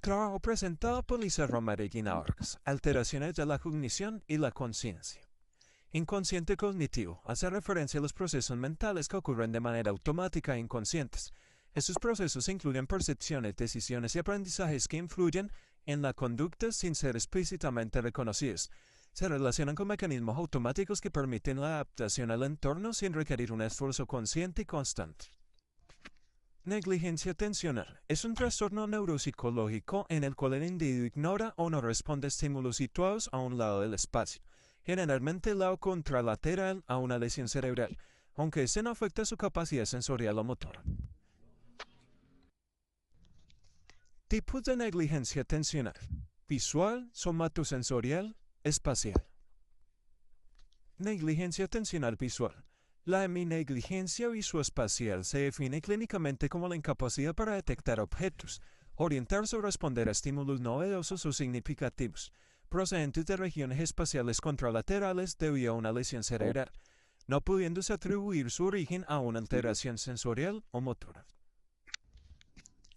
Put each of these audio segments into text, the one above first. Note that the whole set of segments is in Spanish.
Trabajo presentado por Lisa Romarigina Orgas. Alteraciones de la cognición y la conciencia. Inconsciente cognitivo hace referencia a los procesos mentales que ocurren de manera automática e inconscientes. Estos procesos incluyen percepciones, decisiones y aprendizajes que influyen en la conducta sin ser explícitamente reconocidos. Se relacionan con mecanismos automáticos que permiten la adaptación al entorno sin requerir un esfuerzo consciente y constante. Negligencia atencional es un trastorno neuropsicológico en el cual el individuo ignora o no responde a estímulos situados a un lado del espacio, generalmente el lado contralateral a una lesión cerebral, aunque este no afecta su capacidad sensorial o motora. Tipos de negligencia atencional: visual, somatosensorial, espacial. Negligencia atencional visual. La heminegligencia visoespacial se define clínicamente como la incapacidad para detectar objetos, orientarse o responder a estímulos novedosos o significativos, procedentes de regiones espaciales contralaterales debido a una lesión cerebral, no pudiéndose atribuir su origen a una alteración sensorial o motora.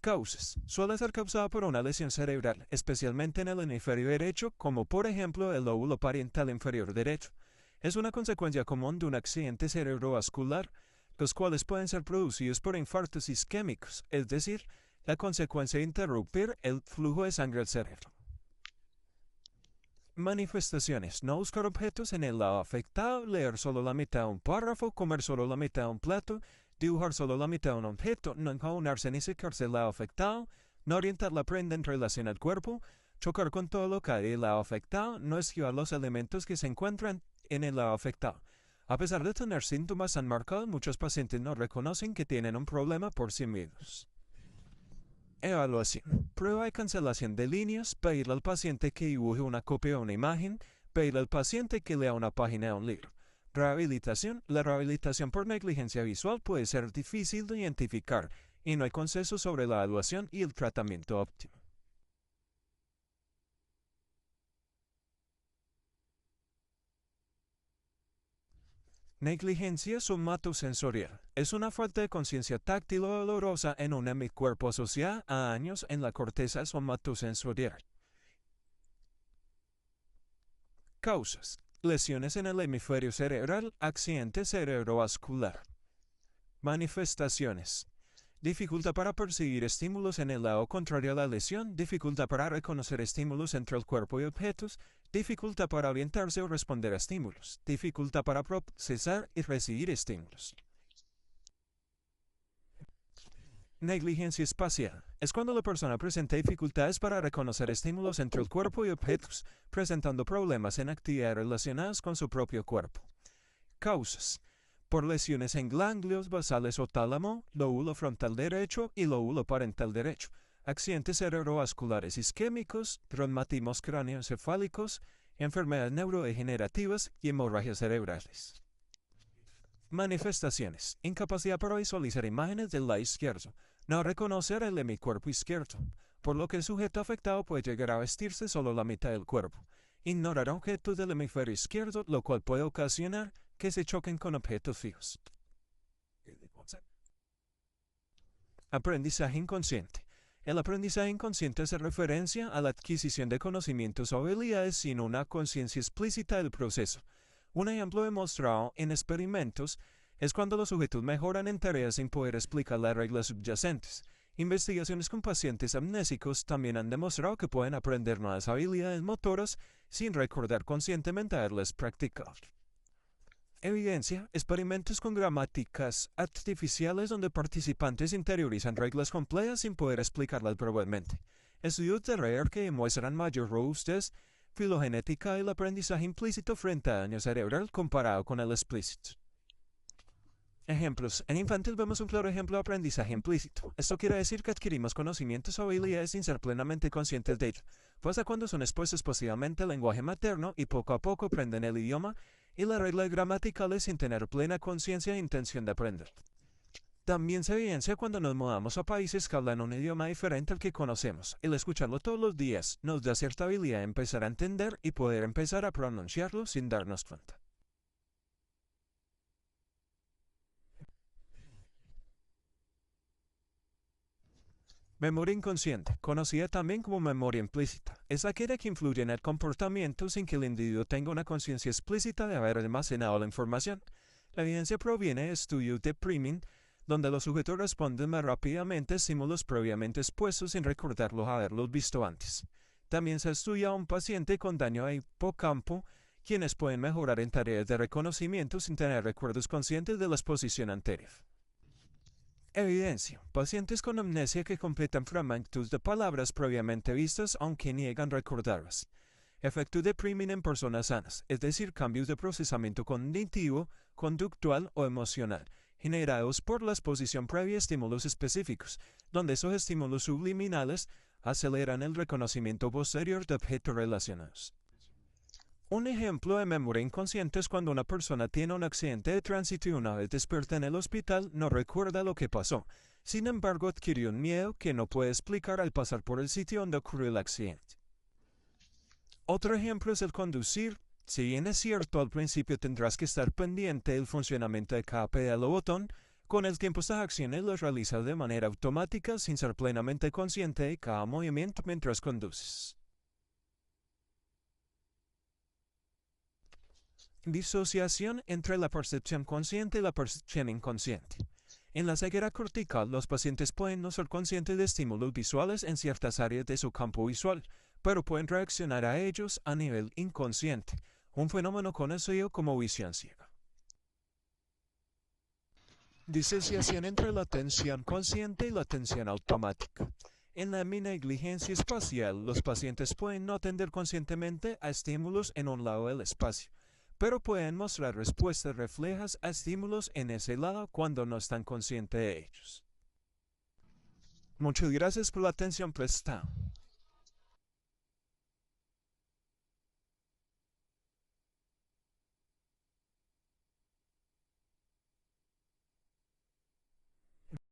Causas. Suele ser causada por una lesión cerebral, especialmente en el hemisferio derecho, como por ejemplo el lóbulo parietal inferior derecho. Es una consecuencia común de un accidente cerebrovascular, los cuales pueden ser producidos por infartos isquémicos, es decir, la consecuencia de interrumpir el flujo de sangre al cerebro. Manifestaciones: no buscar objetos en el lado afectado, leer solo la mitad de un párrafo, comer solo la mitad de un plato, dibujar solo la mitad de un objeto, no enjabonarse ni secarse el lado afectado, no orientar la prenda en relación al cuerpo, chocar con todo lo que hay del lado afectado, no esquivar los elementos que se encuentran en el lado afectado. A pesar de tener síntomas tan marcados, muchos pacientes no reconocen que tienen un problema por sí mismos. Evaluación. Prueba de cancelación de líneas, pedirle al paciente que dibuje una copia de una imagen, pedirle al paciente que lea una página de un libro. Rehabilitación. La rehabilitación por negligencia visual puede ser difícil de identificar y no hay consenso sobre la evaluación y el tratamiento óptimo. Negligencia somatosensorial. Es una falta de conciencia táctil o dolorosa en un hemicuerpo asociada a daños en la corteza somatosensorial. Causas: lesiones en el hemisferio cerebral, accidente cerebrovascular. Manifestaciones: dificultad para percibir estímulos en el lado contrario a la lesión, dificultad para reconocer estímulos entre el cuerpo y objetos, dificultad para orientarse o responder a estímulos, dificultad para procesar y recibir estímulos. Negligencia espacial. Es cuando la persona presenta dificultades para reconocer estímulos entre el cuerpo y objetos, presentando problemas en actividades relacionadas con su propio cuerpo. Causas: por lesiones en ganglios basales o tálamo, lóbulo frontal derecho y lóbulo parental derecho, accidentes cerebrovasculares isquémicos, traumatismos cráneoencefálicos, enfermedades neurodegenerativas y hemorragias cerebrales. Manifestaciones: incapacidad para visualizar imágenes del lado izquierdo, no reconocer el hemicuerpo izquierdo, por lo que el sujeto afectado puede llegar a vestirse solo la mitad del cuerpo, ignorar objetos del hemisferio izquierdo, lo cual puede ocasionar que se choquen con objetos fijos. Aprendizaje inconsciente. El aprendizaje inconsciente hace referencia a la adquisición de conocimientos o habilidades sin una conciencia explícita del proceso. Un ejemplo demostrado en experimentos es cuando los sujetos mejoran en tareas sin poder explicar las reglas subyacentes. Investigaciones con pacientes amnésicos también han demostrado que pueden aprender nuevas habilidades motoras sin recordar conscientemente haberlas practicado. Evidencia: experimentos con gramáticas artificiales donde participantes interiorizan reglas complejas sin poder explicarlas verbalmente. Estudios de Reyer que demuestran mayor robustez filogenética del aprendizaje implícito frente a daño cerebral comparado con el explícito. Ejemplos. En infantes vemos un claro ejemplo de aprendizaje implícito. Esto quiere decir que adquirimos conocimientos o habilidades sin ser plenamente conscientes de ello. Pasa cuando son expuestos pasivamente al lenguaje materno y poco a poco aprenden el idioma y las reglas gramaticales sin tener plena conciencia e intención de aprender. También se evidencia cuando nos mudamos a países que hablan un idioma diferente al que conocemos. El escucharlo todos los días nos da cierta habilidad de empezar a entender y poder empezar a pronunciarlo sin darnos cuenta. Memoria inconsciente, conocida también como memoria implícita, es aquella que influye en el comportamiento sin que el individuo tenga una conciencia explícita de haber almacenado la información. La evidencia proviene de estudios de priming, donde los sujetos responden más rápidamente a estímulos previamente expuestos sin recordarlos haberlos visto antes. También se estudia a un paciente con daño a hipocampo, quienes pueden mejorar en tareas de reconocimiento sin tener recuerdos conscientes de la exposición anterior. Evidencia. Pacientes con amnesia que completan fragmentos de palabras previamente vistas aunque niegan recordarlas. Efecto de priming en personas sanas, es decir, cambios de procesamiento cognitivo, conductual o emocional, generados por la exposición previa a estímulos específicos, donde esos estímulos subliminales aceleran el reconocimiento posterior de objetos relacionados. Un ejemplo de memoria inconsciente es cuando una persona tiene un accidente de tránsito y una vez despierta en el hospital no recuerda lo que pasó. Sin embargo, adquirió un miedo que no puede explicar al pasar por el sitio donde ocurrió el accidente. Otro ejemplo es el conducir. Si bien es cierto, al principio tendrás que estar pendiente del funcionamiento de cada pedal o botón, con el tiempo estas acciones las realizas de manera automática sin ser plenamente consciente de cada movimiento mientras conduces. Disociación entre la percepción consciente y la percepción inconsciente. En la ceguera cortical, los pacientes pueden no ser conscientes de estímulos visuales en ciertas áreas de su campo visual, pero pueden reaccionar a ellos a nivel inconsciente, un fenómeno conocido como visión ciega. Disociación entre la atención consciente y la atención automática. En la negligencia espacial, los pacientes pueden no atender conscientemente a estímulos en un lado del espacio, pero pueden mostrar respuestas reflejas a estímulos en ese lado cuando no están conscientes de ellos. Muchas gracias por la atención prestada.